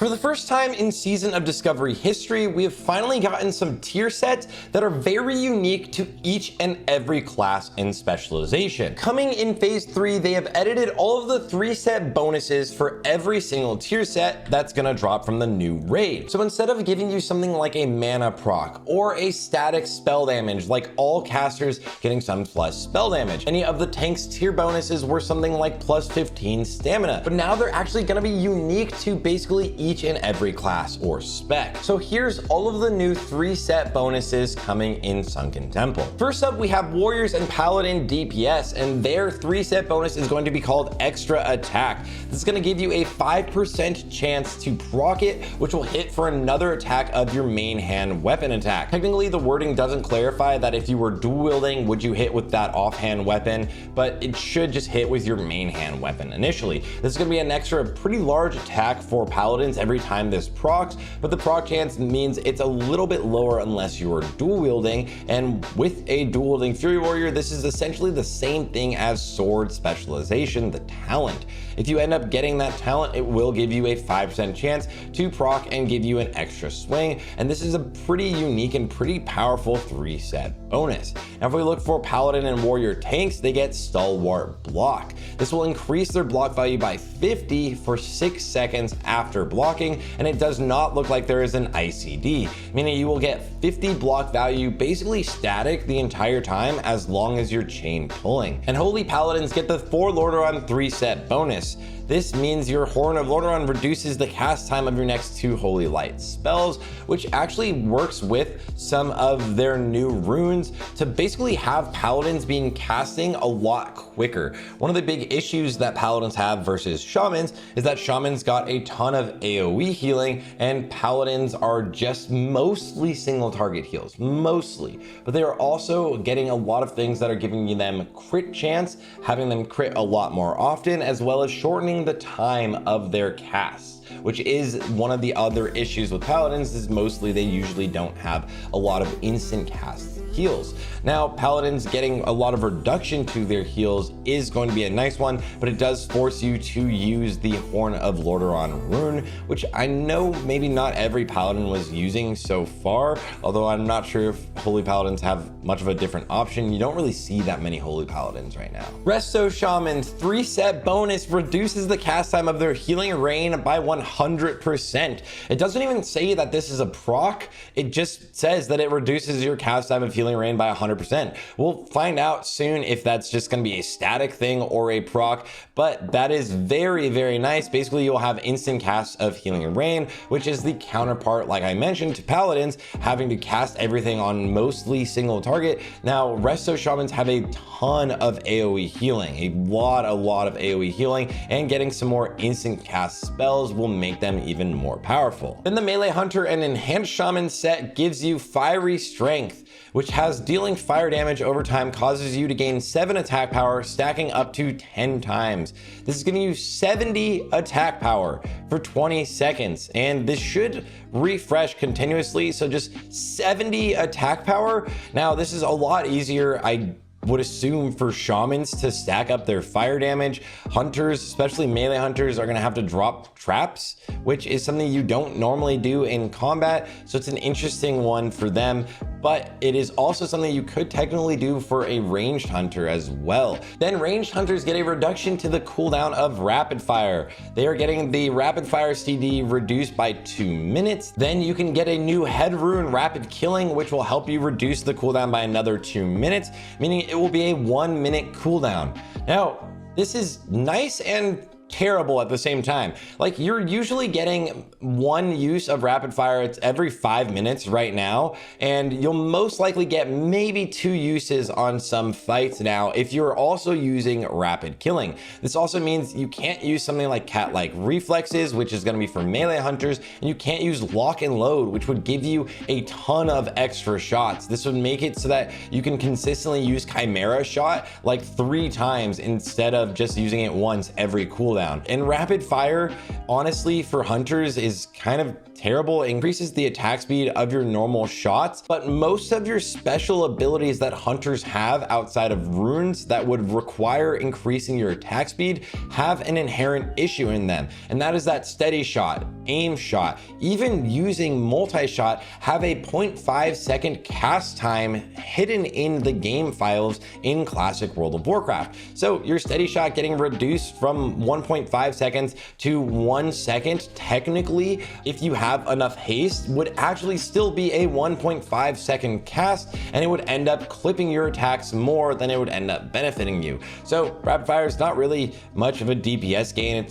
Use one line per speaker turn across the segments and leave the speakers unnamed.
For the first time in Season of Discovery history, we have finally gotten some tier sets that are very unique to each and every class and specialization. Coming in Phase 3, they have edited all of the 3-set bonuses for every single tier set that's gonna drop from the new raid. So instead of giving you something like a mana proc or a static spell damage, like all casters getting some plus spell damage, any of the tanks tier bonuses were something like plus 15 stamina. But now they're actually gonna be unique to basically each and every class or spec. So here's all of the new 3-set bonuses coming in Sunken Temple. First up, we have Warriors and Paladin DPS, and their 3-set bonus is going to be called Extra Attack. This is going to give you a 5% chance to proc it, which will hit for another attack of your main hand weapon attack. Technically, the wording doesn't clarify that if you were dual wielding, would you hit with that offhand weapon, but it should just hit with your main hand weapon initially. This is going to be an extra pretty large attack for Paladins every time this procs, but the proc chance means it's a little bit lower unless you are dual wielding, and with a dual wielding Fury Warrior, this is essentially the same thing as sword specialization, the talent. If you end up getting that talent, it will give you a 5% chance to proc and give you an extra swing, and this is a pretty unique and pretty powerful 3-set bonus. Now if we look for Paladin and Warrior tanks, they get Stalwart Block. This will increase their block value by 50 for 6 seconds after blocking, and it does not look like there is an ICD, meaning you will get 50 block value basically static the entire time as long as you're chain pulling. And Holy Paladins get the 4 Lordaeron 3-set bonus. This means your Horn of Lordaeron reduces the cast time of your next 2 Holy Light spells, which actually works with some of their new runes to basically have Paladins being casting a lot quicker. One of the big issues that Paladins have versus Shamans is that Shamans got a ton of AoE healing and Paladins are just mostly single target heals, mostly. But they are also getting a lot of things that are giving them crit chance, having them crit a lot more often, as well as shortening the time of their casts, which is one of the other issues with Paladins, is mostly they usually don't have a lot of instant cast heals. Now Paladins getting a lot of reduction to their heals is going to be a nice one, but it does force you to use the Horn of Lordaeron rune, which I know maybe not every Paladin was using so far, although I'm not sure if Holy Paladins have much of a different option. You don't really see that many Holy Paladins right now. Resto Shaman's 3-set bonus reduces the cast time of their Healing Rain by 100%. It doesn't even say that this is a proc, it just says that it reduces your cast time of Healing Rain by 100%. We'll find out soon if that's just going to be a static thing or a proc, but that is very, very nice. Basically, you'll have instant casts of Healing Rain, which is the counterpart, like I mentioned, to Paladins having to cast everything on mostly single target. Now, Resto Shamans have a ton of AoE healing, a lot of AoE healing, and getting some more instant cast spells will make them even more powerful. Then the Melee Hunter and Enhanced Shaman set gives you Fiery Strength, which has dealing fire damage over time causes you to gain 7 attack power, stacking up to 10 times. This is giving you 70 attack power for 20 seconds, and this should refresh continuously, so just 70 attack power. Now, this is a lot easier, I would assume, for Shamans to stack up their fire damage. Hunters, especially melee hunters, are going to have to drop traps, which is something you don't normally do in combat, so it's an interesting one for them, but it is also something you could technically do for a ranged hunter as well. Then ranged hunters get a reduction to the cooldown of rapid fire. They are getting the rapid fire CD reduced by 2 minutes. Then you can get a new head rune, Rapid Killing, which will help you reduce the cooldown by another 2 minutes, meaning it will be a 1 minute cooldown. Now, this is nice and terrible at the same time. Like, you're usually getting 1 use of rapid fire, it's every 5 minutes right now, and you'll most likely get maybe 2 uses on some fights now if you're also using Rapid Killing. This also means you can't use something like cat-like reflexes, which is going to be for melee hunters, and you can't use lock and load, which would give you a ton of extra shots. This would make it so that you can consistently use Chimera Shot like 3 times instead of just using it once every cooldown. cooldown. And rapid fire, honestly, for hunters is kind of terrible. It increases the attack speed of your normal shots, but most of your special abilities that hunters have outside of runes that would require increasing your attack speed have an inherent issue in them, and that is that steady shot, aim shot, even using multi-shot have a 0.5 second cast time hidden in the game files in classic World of Warcraft. So your steady shot getting reduced from 1.5 seconds to 1 second, technically, if you have enough haste, would actually still be a 1.5 second cast, and it would end up clipping your attacks more than it would end up benefiting you. So rapid fire is not really much of a DPS gain.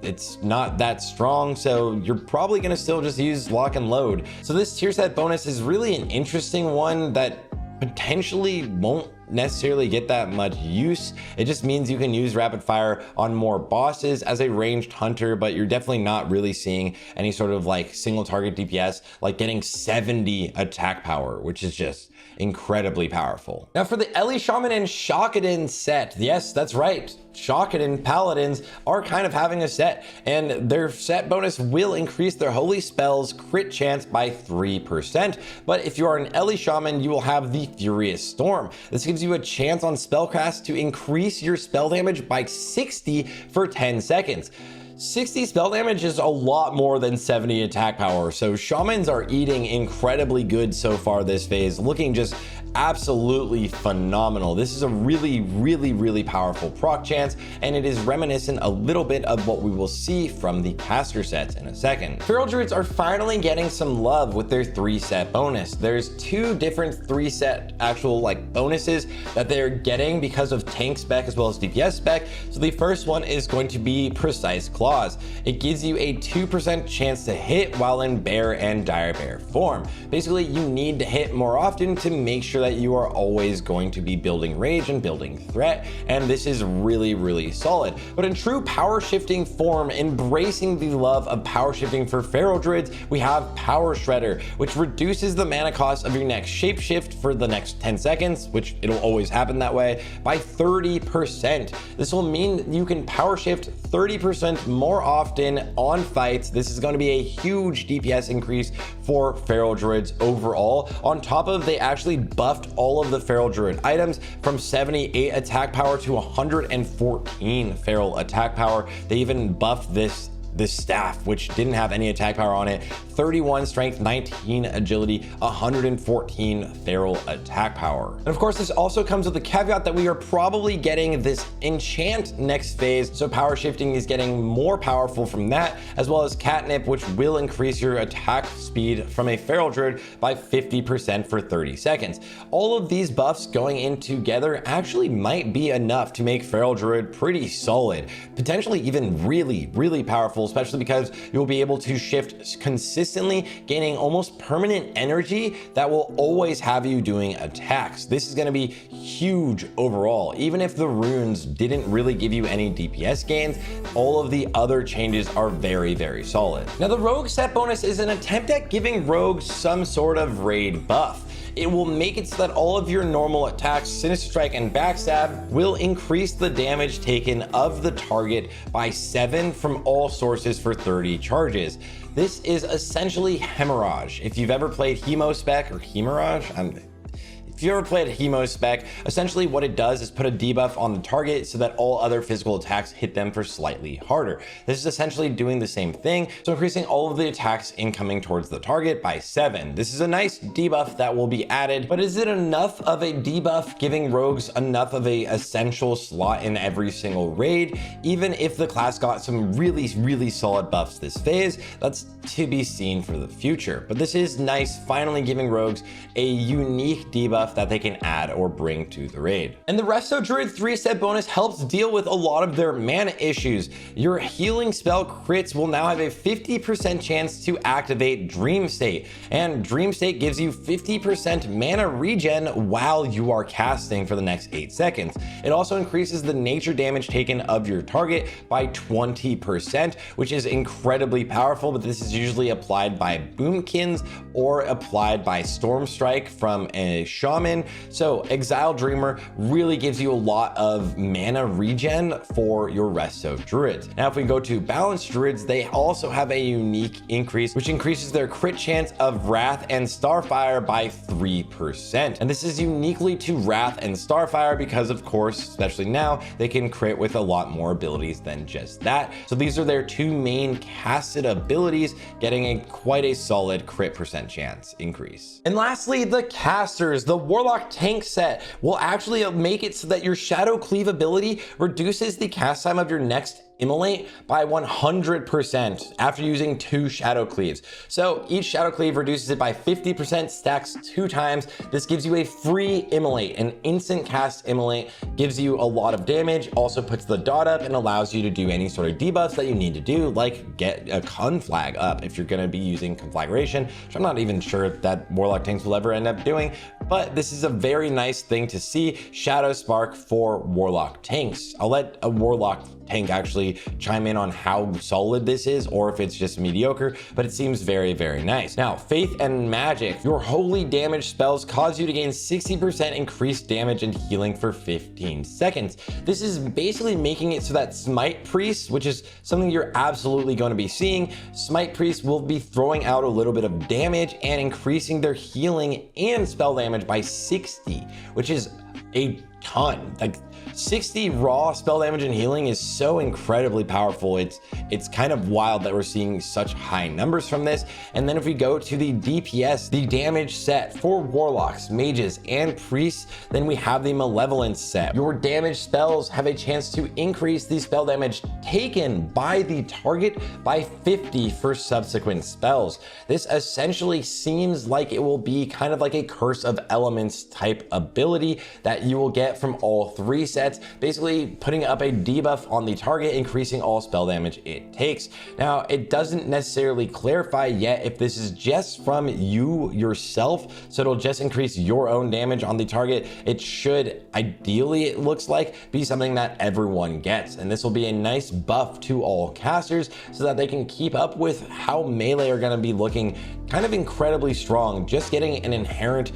It's not that strong, so you're probably gonna still just use lock and load. So this tier set bonus is really an interesting one that potentially won't necessarily get that much use. It just means you can use rapid fire on more bosses as a ranged hunter, but you're definitely not really seeing any sort of like single target DPS, like getting 70 attack power, which is just incredibly powerful. Now for the Ele Sham Shockadin set, yes, that's right. Shockadin paladins are kind of having a set, and their set bonus will increase their holy spells crit chance by 3%. But if you are an Ele Shaman, you will have the Furious Storm. This gives you a chance on spellcast to increase your spell damage by 60 for 10 seconds. 60 spell damage is a lot more than 70 attack power, so shamans are eating incredibly good so far this phase, looking just absolutely phenomenal. This is a really powerful proc chance, and it is reminiscent a little bit of what we will see from the caster sets in a second. Feral Druids are finally getting some love with their 3-set bonus. There's 2 different 3-set actual like bonuses that they're getting because of tank spec as well as DPS spec. So the first one is going to be Precise Claws. It gives you a 2% chance to hit while in bear and dire bear form. Basically, you need to hit more often to make sure that you are always going to be building rage and building threat, and this is really solid. But in true power shifting form, embracing the love of power shifting for Feral Druids, we have Power Shredder, which reduces the mana cost of your next shapeshift for the next 10 seconds, which it'll always happen that way, by 30%. This will mean you can power shift 30% more often on fights. This is going to be a huge DPS increase for Feral Druids overall. On top of, they actually buffed all of the Feral Druid items from 78 attack power to 114 feral attack power. They even buffed this staff, which didn't have any attack power on it, 31 strength, 19 agility, 114 feral attack power. And of course, this also comes with the caveat that we are probably getting this enchant next phase, so power shifting is getting more powerful from that, as well as catnip, which will increase your attack speed from a feral druid by 50% for 30 seconds. All of these buffs going in together actually might be enough to make feral druid pretty solid, potentially even really powerful, especially because you'll be able to shift consistently, gaining almost permanent energy that will always have you doing attacks. This is going to be huge overall. Even if the runes didn't really give you any DPS gains, all of the other changes are very solid. Now the rogue set bonus is an attempt at giving rogues some sort of raid buff. It will make it so that all of your normal attacks, Sinister Strike and Backstab, will increase the damage taken of the target by 7 from all sources for 30 charges. This is essentially Hemorrhage. If you've ever played Hemospec or Hemorrhage, if you ever played a Hemo spec, essentially what it does is put a debuff on the target so that all other physical attacks hit them for slightly harder. This is essentially doing the same thing, so increasing all of the attacks incoming towards the target by 7. This is a nice debuff that will be added, but is it enough of a debuff, giving rogues enough of a essential slot in every single raid? Even if the class got some really solid buffs this phase, that's to be seen for the future. But this is nice, finally giving rogues a unique debuff that they can add or bring to the raid. And the Resto Druid 3-set bonus helps deal with a lot of their mana issues. Your healing spell crits will now have a 50% chance to activate Dream State, and Dream State gives you 50% mana regen while you are casting for the next 8 seconds. It also increases the nature damage taken of your target by 20%, which is incredibly powerful, but this is usually applied by Boomkins or applied by Storm Strike from a Shaman common. So Exile Dreamer really gives you a lot of mana regen for your Resto Druids. Now, if we go to Balanced Druids, they also have a unique increase, which increases their crit chance of Wrath and Starfire by 3%. And this is uniquely to Wrath and Starfire because, of course, especially now, they can crit with a lot more abilities than just that. So these are their two main casted abilities, getting quite a solid crit percent chance increase. And lastly, the casters. The Warlock tank set will actually make it so that your Shadow Cleave ability reduces the cast time of your next Immolate by 100% after using 2 Shadow Cleaves. So each Shadow Cleave reduces it by 50%, stacks 2 times. This gives you a free Immolate. An instant cast Immolate gives you a lot of damage, also puts the dot up and allows you to do any sort of debuffs that you need to do, like get a conflag up if you're going to be using conflagration, which I'm not even sure that Warlock tanks will ever end up doing, but this is a very nice thing to see. Shadow Spark for Warlock tanks. I'll let a Warlock tank actually chime in on how solid this is, or if it's just mediocre, but it seems very, very nice. Now, Faith and Magic. Your holy damage spells cause you to gain 60% increased damage and healing for 15 seconds. This is basically making it so that Smite Priests, which is something you're absolutely going to be seeing, Smite Priests will be throwing out a little bit of damage and increasing their healing and spell damage by 60, which is a ton. Like 60 raw spell damage and healing is so incredibly powerful. It's kind of wild that we're seeing such high numbers from this. And then if we go to the DPS, the damage set for warlocks, mages, and priests, then we have the Malevolence set. Your damage spells have a chance to increase the spell damage taken by the target by 50 for subsequent spells. This essentially seems like it will be kind of like a Curse of Elements type ability that you will get from all 3 sets, basically putting up a debuff on the target, increasing all spell damage it takes. Now, it doesn't necessarily clarify yet if this is just from you yourself, so it'll just increase your own damage on the target. It should, ideally, it looks like, be something that everyone gets, and this will be a nice buff to all casters so that they can keep up with how melee are going to be looking kind of incredibly strong. Just getting an inherent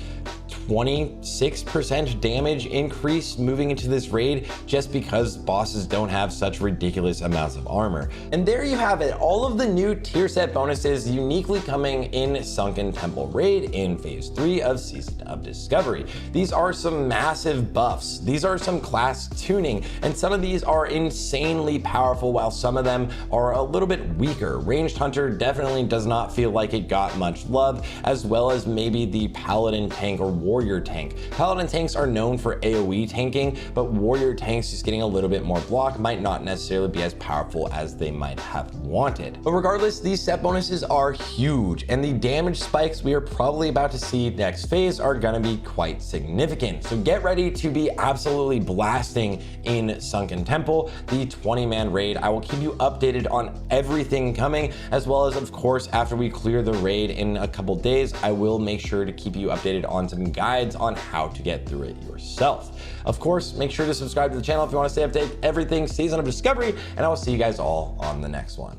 26% damage increase moving into this raid just because bosses don't have such ridiculous amounts of armor. And there you have it, all of the new tier set bonuses uniquely coming in Sunken Temple raid in phase 3 of Season of Discovery. These are some massive buffs. These are some class tuning, and some of these are insanely powerful while some of them are a little bit weaker. Ranged Hunter definitely does not feel like it got much love, as well as maybe the Paladin tank or Warrior tank. Paladin tanks are known for AoE tanking, but Warrior tanks just getting a little bit more block might not necessarily be as powerful as they might have wanted. But regardless, these set bonuses are huge, and the damage spikes we are probably about to see next phase are gonna be quite significant. So get ready to be absolutely blasting in Sunken Temple, the 20-man raid. I will keep you updated on everything coming, as well as, of course, after we clear the raid in a couple days, I will make sure to keep you updated on some guides on how to get through it yourself. Of course, make sure to subscribe to the channel if you want to stay updated everything Season of Discovery, and I will see you guys all on the next one.